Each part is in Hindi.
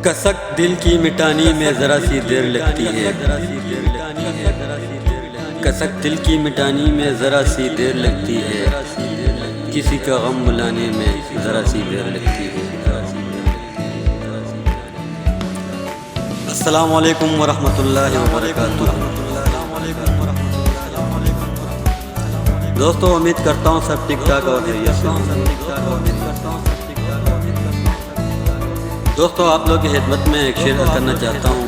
कसक दिल की मिटानी में ज़रा सी देर लगती है। कसक दिल की मिटानी में ज़रा सी देर लगती है। किसी का गम बुलाने में ज़रा सी देर लगती है। अस्सलामु अलैकुम वरहमतुल्लाहि वबरकातुहू। दोस्तों, उम्मीद करता हूँ सब ठीक ठाक और खैरियत से होंगे। दोस्तों, आप लोग की खिदमत में एक शेयर करना चाहता हूँ,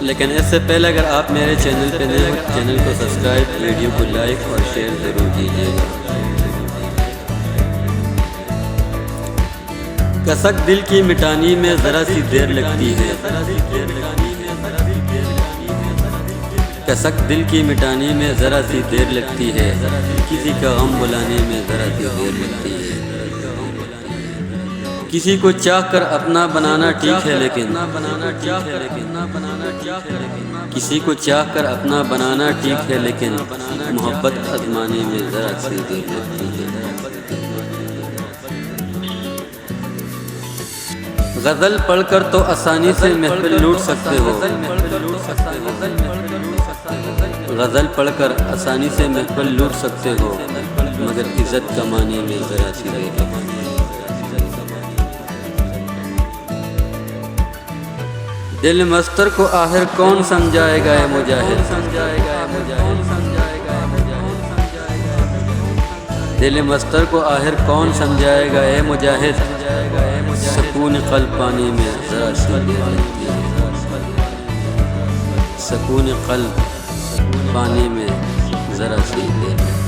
लेकिन इससे पहले अगर आप मेरे चैनल पे नए हो, चैनल को सब्सक्राइब, वीडियो को लाइक और शेयर ज़रूर कीजिएगा। कसक दिल की मिटानी में ज़रा सी देर लगती है। कसक दिल की मिटानी में ज़रा सी देर लगती है। किसी का गम बुलाने में ज़रा सी देर लगती है। किसी को चाह कर अपना बनाना ठीक है, लेकिन किसी को चाह कर अपना बनाना ठीक है, लेकिन मोहब्बत आजमाने में ज़रा सी देर लगती है। गज़ल पढ़कर तो आसानी से महफिल लूट सकते हो। गज़ल पढ़कर आसानी से महफिल लूट सकते हो, मगर इज्जत कमाने में ज़रा सी देर लगती है। दिल मस्तर को आखिर कौन समझाएगा ए मुजाहिद। दिल मस्तर को आखिर कौन समझाएगा ए मुजाहिद। सुकून क़ल्ब पाने में ज़रा सी देर लगती है। सुकून क़ल्ब पाने में ज़रा सी देर लगती है।